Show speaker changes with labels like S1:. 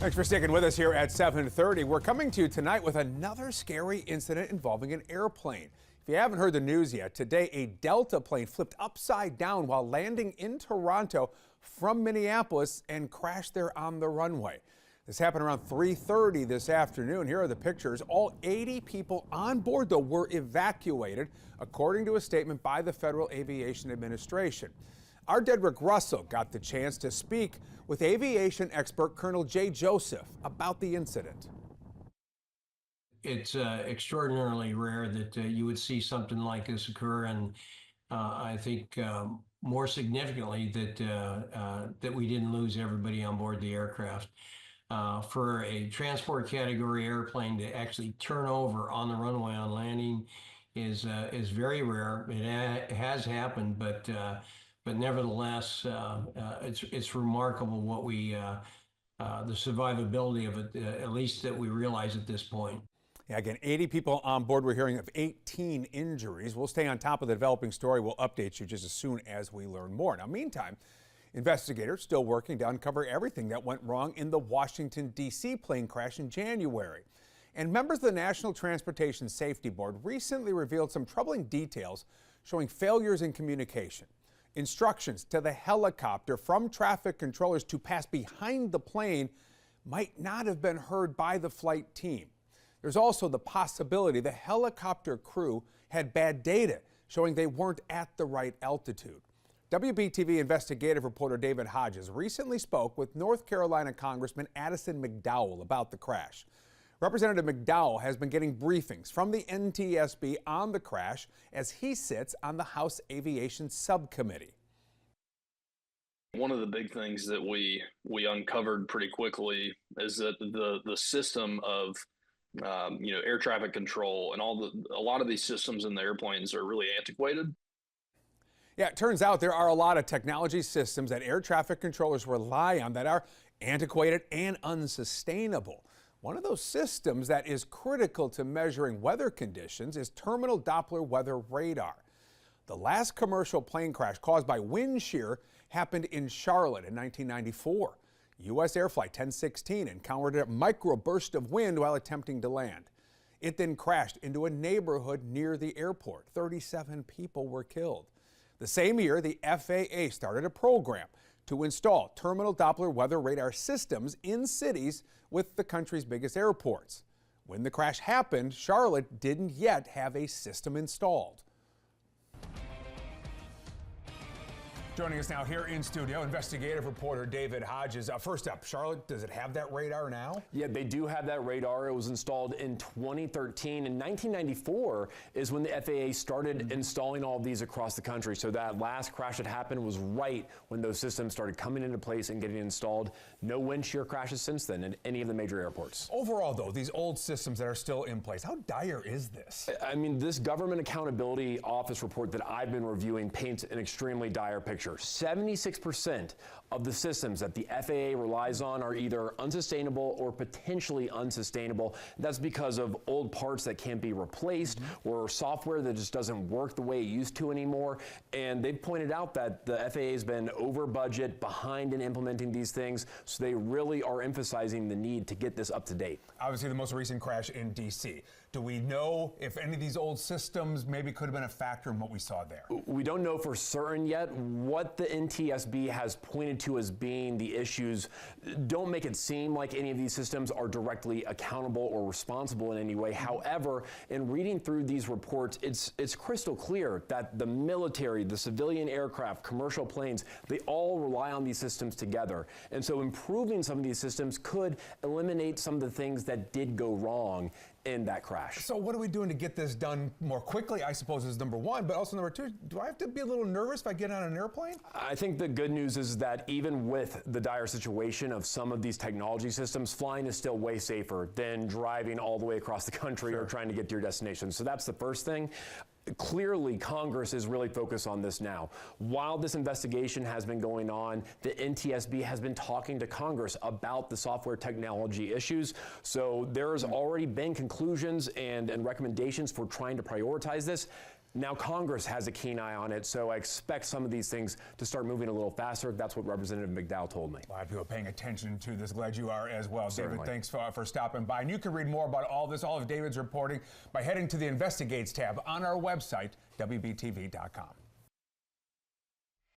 S1: Thanks for sticking with us here at 7:30. We're coming to you tonight with another scary incident involving an airplane. If you haven't heard the news yet, today a Delta plane flipped upside down while landing in Toronto from Minneapolis and crashed there on the runway. This happened around 3:30 this afternoon. Here are the pictures. All 80 people on board, though, were evacuated, according to a statement by the Federal Aviation Administration. Our Dedrick Russell got the chance to speak with aviation expert Colonel Jay Joseph about the incident.
S2: It's extraordinarily rare that you would see something like this occur, and I think more significantly that we didn't lose everybody on board the aircraft. For a transport category airplane to actually turn over on the runway on landing is very rare. It has happened, but nevertheless, it's remarkable what the survivability of it, at least that we realize at this point.
S1: Yeah, again, 80 people on board. We're hearing of 18 injuries. We'll stay on top of the developing story. We'll update you just as soon as we learn more. Now, meantime, investigators still working to uncover everything that went wrong in the Washington, D.C. plane crash in January. And members of the National Transportation Safety Board recently revealed some troubling details showing failures in communication. Instructions to the helicopter from traffic controllers to pass behind the plane might not have been heard by the flight team. There's also the possibility the helicopter crew had bad data showing they weren't at the right altitude. WBTV investigative reporter David Hodges recently spoke with North Carolina Congressman Addison McDowell about the crash. Representative McDowell has been getting briefings from the NTSB on the crash as he sits on the House Aviation Subcommittee.
S3: One of the big things that we uncovered pretty quickly is that the system of air traffic control and a lot of these systems in the airplanes are really antiquated.
S1: Yeah, it turns out there are a lot of technology systems that air traffic controllers rely on that are antiquated and unsustainable. One of those systems that is critical to measuring weather conditions is terminal Doppler weather radar. The last commercial plane crash caused by wind shear happened in Charlotte in 1994. U.S. Air Flight 1016 encountered a microburst of wind while attempting to land. It then crashed into a neighborhood near the airport. 37 people were killed. The same year, the FAA started a program to install terminal Doppler weather radar systems in cities with the country's biggest airports. When the crash happened, Charlotte didn't yet have a system installed. Joining us now here in studio, investigative reporter David Hodges. First up, Charlotte, does it have that radar now?
S4: Yeah, they do have that radar. It was installed in 2013. In 1994 is when the FAA started installing all of these across the country. So that last crash that happened was right when those systems started coming into place and getting installed. No wind shear crashes since then in any of the major airports.
S1: Overall, though, these old systems that are still in place, how dire is this?
S4: I mean, this Government Accountability Office report that I've been reviewing paints an extremely dire picture. 76% of the systems that the FAA relies on are either unsustainable or potentially unsustainable. That's because of old parts that can't be replaced or software that just doesn't work the way it used to anymore. And they've pointed out that the FAA has been over budget, behind in implementing these things, so they really are emphasizing the need to get this up to date.
S1: Obviously, the most recent crash in D.C. Do we know if any of these old systems maybe could have been a factor in what we saw there?
S4: We don't know for certain yet. What the NTSB has pointed to as being the issues don't make it seem like any of these systems are directly accountable or responsible in any way. However, in reading through these reports, it's crystal clear that the military, the civilian aircraft, commercial planes, they all rely on these systems together. And so improving some of these systems could eliminate some of the things that did go wrong in that crash.
S1: So what are we doing to get this done more quickly, I suppose, is number one, but also number two, do I have to be a little nervous if I get on an airplane?
S4: I think the good news is that even with the dire situation of some of these technology systems, flying is still way safer than driving all the way across the country or trying to get to your destination. So that's the first thing. Clearly, Congress is really focused on this now. While this investigation has been going on, the NTSB has been talking to Congress about the software technology issues. So there's already been conclusions and recommendations for trying to prioritize this. Now Congress has a keen eye on it, so I expect some of these things to start moving a little faster. That's what Representative McDowell told me.
S1: A lot of people paying attention to this. Glad you are as well.
S4: Certainly.
S1: David, thanks for stopping by. And you can read more about all this, all of David's reporting, by heading to the Investigates tab on our website, WBTV.com.